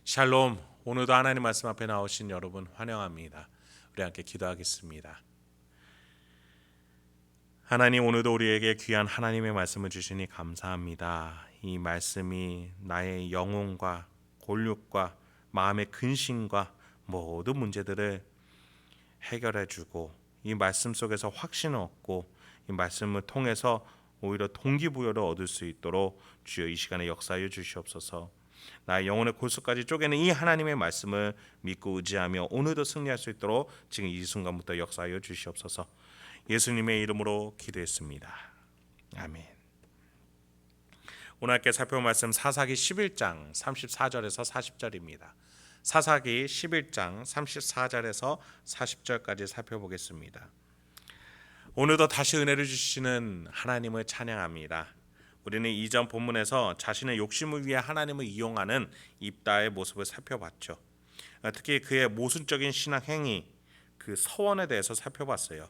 샬롬. 오늘도 하나님 말씀 앞에 나오신 여러분 환영합니다. 우리 함께 기도하겠습니다. 하나님, 오늘도 우리에게 귀한 하나님의 말씀을 주시니 감사합니다. 이 말씀이 나의 영혼과 골육과 마음의 근심과 모든 문제들을 해결해 주고, 이 말씀 속에서 확신을 얻고, 이 말씀을 통해서 오히려 동기부여를 얻을 수 있도록 주여 이 시간에 역사하여 주시옵소서. 나의 영혼의 골수까지 쪼개는 이 하나님의 말씀을 믿고 의지하며 오늘도 승리할 수 있도록 지금 이 순간부터 역사하여 주시옵소서. 예수님의 이름으로 기도했습니다. 아멘. 오늘 함께 살펴볼 말씀 사사기 11장 34절에서 40절입니다. 사사기 11장 34절에서 40절까지 살펴보겠습니다. 오늘도 다시 은혜를 주시는 하나님을 찬양합니다. 우리는 이전 본문에서 자신의 욕심을 위해 하나님을 이용하는 입다의 모습을 살펴봤죠. 특히 그의 모순적인 신앙 행위, 그 서원에 대해서 살펴봤어요.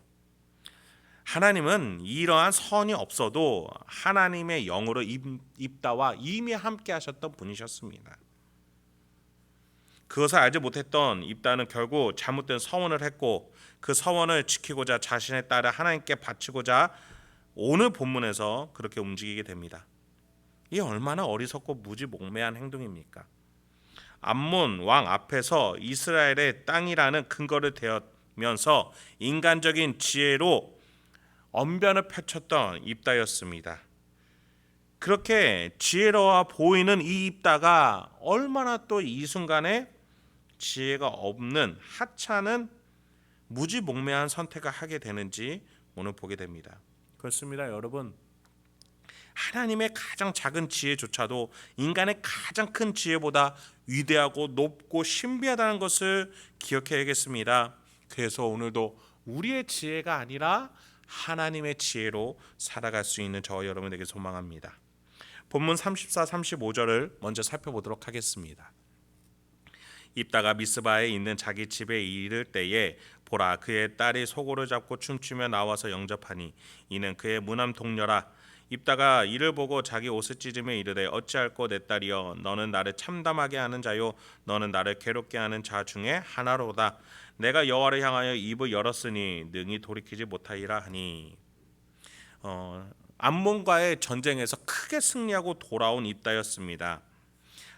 하나님은 이러한 선이 없어도 하나님의 영으로 입다와 이미 함께 하셨던 분이셨습니다. 그것을 알지 못했던 입다는 결국 잘못된 서원을 했고, 그 서원을 지키고자 자신의 딸을 하나님께 바치고자 오늘 본문에서 그렇게 움직이게 됩니다. 이 얼마나 어리석고 무지몽매한 행동입니까? 암몬 왕 앞에서 이스라엘의 땅이라는 근거를 대면서 인간적인 지혜로 언변을 펼쳤던 입다였습니다. 그렇게 지혜로워 보이는 이 입다가 얼마나 또 이 순간에 지혜가 없는 하찮은 무지몽매한 선택을 하게 되는지 오늘 보게 됩니다. 그렇습니다, 여러분. 하나님의 가장 작은 지혜조차도 인간의 가장 큰 지혜보다 위대하고 높고 신비하다는 것을 기억해야겠습니다. 그래서 오늘도 우리의 지혜가 아니라 하나님의 지혜로 살아갈 수 있는 저와 여러분에게 소망합니다. 본문 34, 35절을 먼저 살펴보도록 하겠습니다. 입다가 미스바에 있는 자기 집에 이를 때에 보라, 그의 딸이 소고를 잡고 춤추며 나와서 영접하니 이는 그의 무남 동료라. 입다가 이를 보고 자기 옷을 찢으며 이르되 어찌할꼬 내 딸이여, 너는 나를 참담하게 하는 자요 너는 나를 괴롭게 하는 자 중에 하나로다. 내가 여호와를 향하여 입을 열었으니 능히 돌이키지 못하리라 하니. 암몬과의 전쟁에서 크게 승리하고 돌아온 입다였습니다.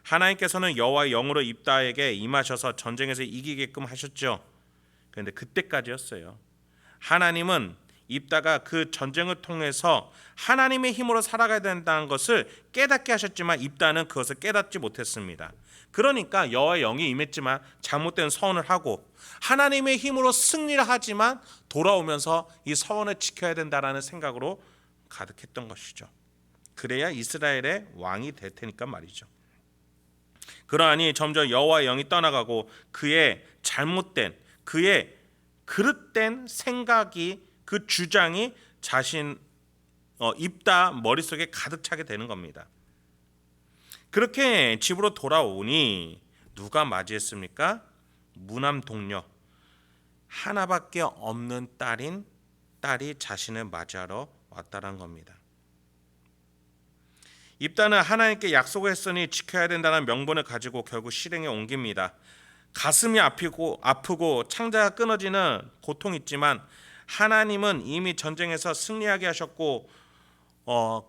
하나님께서는 여호와의 영으로 입다에게 임하셔서 전쟁에서 이기게끔 하셨죠. 그런데 그때까지였어요. 하나님은 입다가 그 전쟁을 통해서 하나님의 힘으로 살아가야 된다는 것을 깨닫게 하셨지만 입다는 그것을 깨닫지 못했습니다. 그러니까 여호와의 영이 임했지만 잘못된 서원을 하고 하나님의 힘으로 승리를 하지만 돌아오면서 이 서원을 지켜야 된다라는 생각으로 가득했던 것이죠. 그래야 이스라엘의 왕이 될 테니까 말이죠. 그러하니 점점 여호와의 영이 떠나가고 그의 잘못된, 그의 그릇된 생각이, 그 주장이 입다 머릿속에 가득 차게 되는 겁니다. 그렇게 집으로 돌아오니 누가 맞이했습니까? 무남 동료, 하나밖에 없는 딸이 자신을 맞이하러 왔다는 겁니다. 입다는 하나님께 약속을 했으니 지켜야 된다는 명분을 가지고 결국 실행에 옮깁니다. 가슴이 아프고 창자가 끊어지는 고통이 있지만 하나님은 이미 전쟁에서 승리하게 하셨고,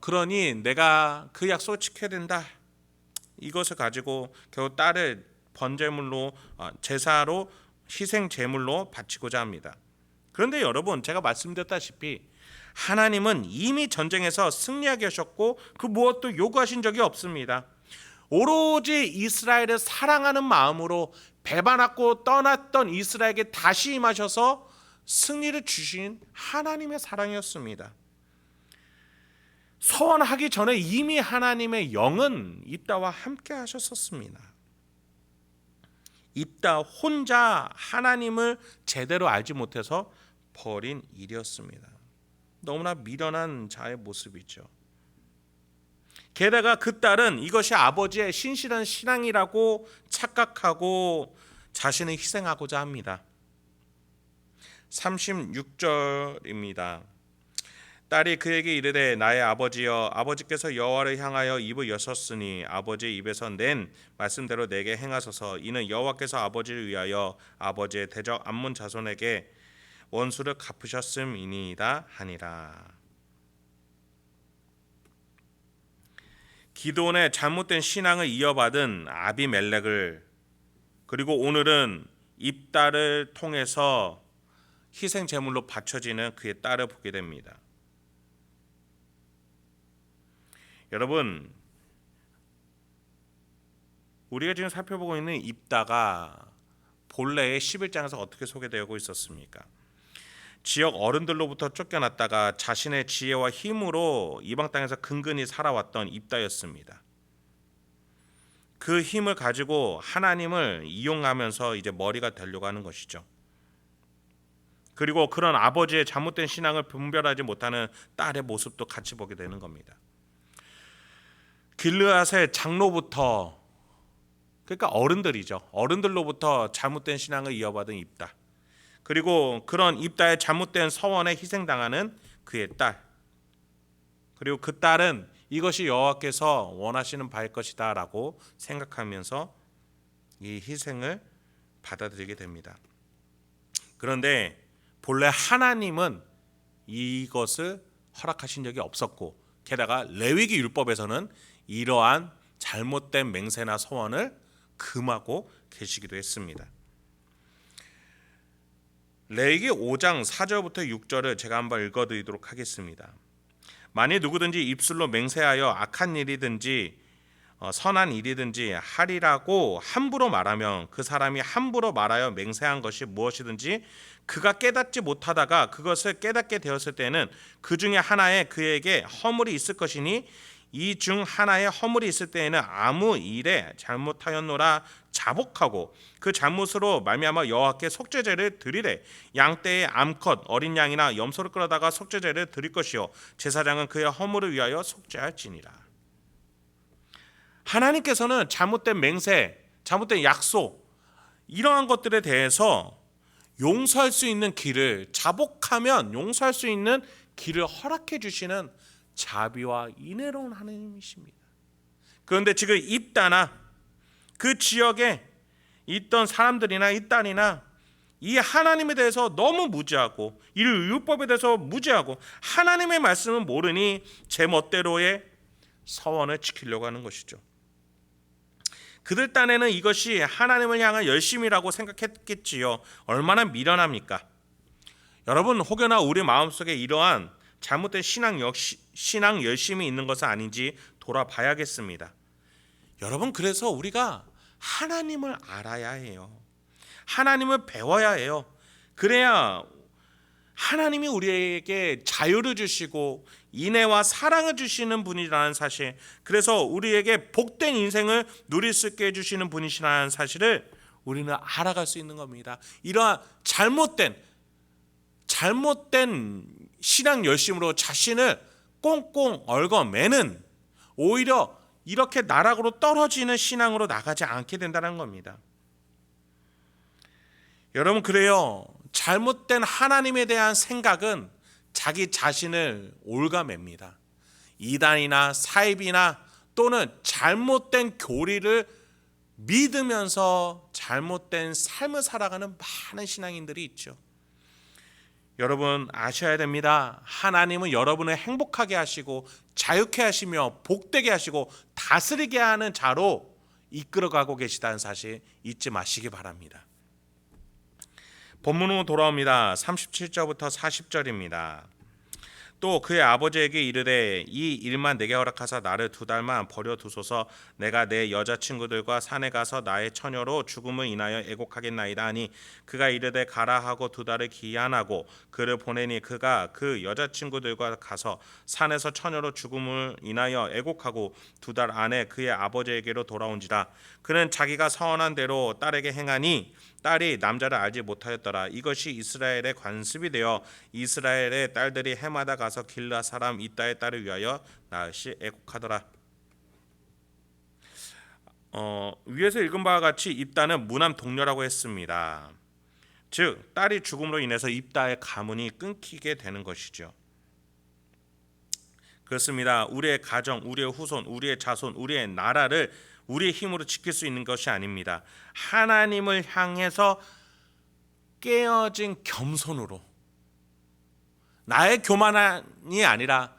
그러니 내가 그 약속을 지켜야 된다. 이것을 가지고 결국 딸을 번제물로, 제사로, 희생 제물로 바치고자 합니다. 그런데 여러분, 제가 말씀드렸다시피 하나님은 이미 전쟁에서 승리하게 하셨고 그 무엇도 요구하신 적이 없습니다. 오로지 이스라엘을 사랑하는 마음으로 배반하고 떠났던 이스라엘에게 다시 임하셔서 승리를 주신 하나님의 사랑이었습니다. 서원하기 전에 이미 하나님의 영은 입다와 함께 하셨었습니다. 입다 혼자 하나님을 제대로 알지 못해서 벌인 일이었습니다. 너무나 미련한 자의 모습이죠. 게다가 그 딸은 이것이 아버지의 신실한 신앙이라고 착각하고 자신을 희생하고자 합니다. 36절입니다. 딸이 그에게 이르되 나의 아버지여, 아버지께서 여호와를 향하여 입을 여셨으니 아버지의 입에서 낸 말씀대로 내게 행하소서. 이는 여호와께서 아버지를 위하여 아버지의 대적 암몬 자손에게 원수를 갚으셨음이니이다 하니라. 기드온의 잘못된 신앙을 이어받은 아비멜렉을, 그리고 오늘은 입다를 통해서 희생 제물로 바쳐지는 그의 딸을 보게 됩니다. 여러분, 우리가 지금 살펴보고 있는 입다가 본래의 11장에서 어떻게 소개되고 있었습니까? 지역 어른들로부터 쫓겨났다가 자신의 지혜와 힘으로 이방 땅에서 근근히 살아왔던 입다였습니다. 그 힘을 가지고 하나님을 이용하면서 이제 머리가 되려고 하는 것이죠. 그리고 그런 아버지의 잘못된 신앙을 분별하지 못하는 딸의 모습도 같이 보게 되는 겁니다. 길르앗의 장로부터, 그러니까 어른들이죠. 어른들로부터 잘못된 신앙을 이어받은 입다. 그리고 그런 입다의 잘못된 서원에 희생당하는 그의 딸. 그리고 그 딸은 이것이 여호와께서 원하시는 바일 것이다 라고 생각하면서 이 희생을 받아들이게 됩니다. 그런데 본래 하나님은 이것을 허락하신 적이 없었고, 게다가 레위기 율법에서는 이러한 잘못된 맹세나 서원을 금하고 계시기도 했습니다. 레위기 5장 4절부터 6절을 제가 한번 읽어드리도록 하겠습니다. 만일 누구든지 입술로 맹세하여 악한 일이든지 선한 일이든지 하리라고 함부로 말하면 그 사람이 함부로 말하여 맹세한 것이 무엇이든지 그가 깨닫지 못하다가 그것을 깨닫게 되었을 때는 그 중에 하나에 그에게 허물이 있을 것이니 이 중 하나에 허물이 있을 때에는 아무 일에 잘못하였노라 자복하고 그 잘못으로 말미암아 여호와께 속죄제를 드리래. 양떼의 암컷 어린 양이나 염소를 끌어다가 속죄제를 드릴 것이요 제사장은 그의 허물을 위하여 속죄할지니라. 하나님께서는 잘못된 맹세, 잘못된 약속, 이러한 것들에 대해서 용서할 수 있는 길을, 자복하면 용서할 수 있는 길을 허락해 주시는 자비와 인애로운 하나님이십니다. 그런데 지금 입다나 그 지역에 있던 사람들이나 이 딸이나 이 하나님에 대해서 너무 무지하고 이 율법에 대해서 무지하고 하나님의 말씀은 모르니 제 멋대로의 서원을 지키려고 하는 것이죠. 그들 딴에는 이것이 하나님을 향한 열심이라고 생각했겠지요. 얼마나 미련합니까? 여러분, 혹여나 우리 마음속에 이러한 잘못된 신앙 열심이 있는 것은 아닌지 돌아봐야겠습니다. 여러분, 그래서 우리가 하나님을 알아야 해요. 하나님을 배워야 해요. 그래야 하나님이 우리에게 자유를 주시고 인애와 사랑을 주시는 분이라는 사실, 그래서 우리에게 복된 인생을 누릴 수 있게 해주시는 분이시라는 사실을 우리는 알아갈 수 있는 겁니다. 이러한 잘못된 신앙 열심으로 자신을 꽁꽁 얽어매는, 오히려 이렇게 나락으로 떨어지는 신앙으로 나가지 않게 된다는 겁니다. 여러분, 그래요. 잘못된 하나님에 대한 생각은 자기 자신을 올가맵니다. 이단이나 사입이나 또는 잘못된 교리를 믿으면서 잘못된 삶을 살아가는 많은 신앙인들이 있죠. 여러분, 아셔야 됩니다. 하나님은 여러분을 행복하게 하시고 자유케 하시며 복되게 하시고 다스리게 하는 자로 이끌어가고 계시다는 사실 잊지 마시기 바랍니다. 본문으로 돌아옵니다. 37절부터 40절입니다. 또 그의 아버지에게 이르되 이 일만 내게 허락하사 나를 2달만 버려두소서. 내가 내 여자친구들과 산에 가서 나의 처녀로 죽음을 인하여 애곡하겠나이다 하니 그가 이르되 가라 하고 2달을 기한하고 그를 보내니 그가 그 여자친구들과 가서 산에서 처녀로 죽음을 인하여 애곡하고 2달 안에 그의 아버지에게로 돌아온지라. 그는 자기가 서원한 대로 딸에게 행하니 딸이 남자를 알지 못하였더라. 이것이 이스라엘의 관습이 되어 이스라엘의 딸들이 해마다 가서 길르앗 사람 입다의 딸을 위하여 나흘씩 애곡하더라. 위에서 읽은 바와 같이 입다는 무남 동료라고 했습니다. 즉 딸이 죽음으로 인해서 입다의 가문이 끊기게 되는 것이죠. 그렇습니다. 우리의 가정, 우리의 후손, 우리의 자손, 우리의 나라를 우리의 힘으로 지킬 수 있는 것이 아닙니다. 하나님을 향해서 깨어진 겸손으로, 나의 교만이 아니라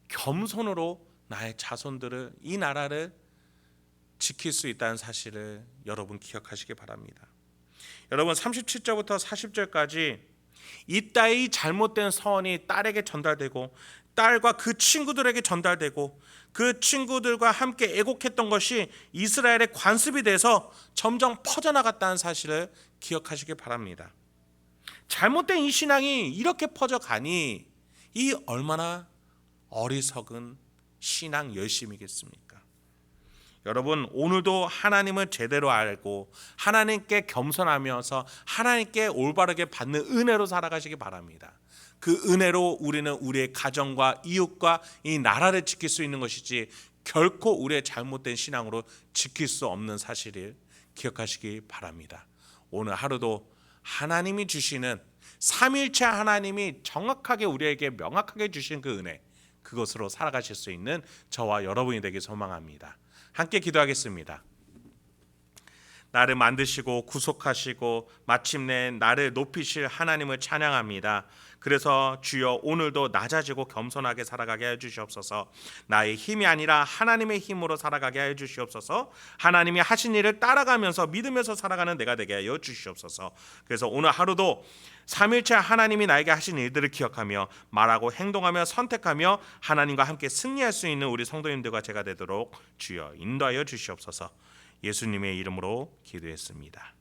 겸손으로 나의 자손들을, 이 나라를 지킬 수 있다는 사실을 여러분 기억하시기 바랍니다. 여러분 37절부터 40절까지 이따위 잘못된 서원이 딸에게 전달되고 딸과 그 친구들에게 전달되고 그 친구들과 함께 애곡했던 것이 이스라엘의 관습이 돼서 점점 퍼져나갔다는 사실을 기억하시기 바랍니다. 잘못된 이 신앙이 이렇게 퍼져가니 이 얼마나 어리석은 신앙 열심이겠습니까? 여러분 오늘도 하나님을 제대로 알고 하나님께 겸손하면서 하나님께 올바르게 받는 은혜로 살아가시기 바랍니다. 그 은혜로 우리는 우리의 가정과 이웃과 이 나라를 지킬 수 있는 것이지 결코 우리의 잘못된 신앙으로 지킬 수 없는 사실을 기억하시기 바랍니다. 오늘 하루도 하나님이 주시는 삼위일체 하나님이 정확하게 우리에게 명확하게 주신 그 은혜, 그것으로 살아가실 수 있는 저와 여러분이 되길 소망합니다. 함께 기도하겠습니다. 나를 만드시고 구속하시고 마침내 나를 높이실 하나님을 찬양합니다. 그래서 주여 오늘도 낮아지고 겸손하게 살아가게 해 주시옵소서. 나의 힘이 아니라 하나님의 힘으로 살아가게 해 주시옵소서. 하나님이 하신 일을 따라가면서 믿으면서 살아가는 내가 되게 하여 주시옵소서. 그래서 오늘 하루도 삼일체 하나님이 나에게 하신 일들을 기억하며 말하고 행동하며 선택하며 하나님과 함께 승리할 수 있는 우리 성도님들과 제가 되도록 주여 인도하여 주시옵소서. 예수님의 이름으로 기도했습니다.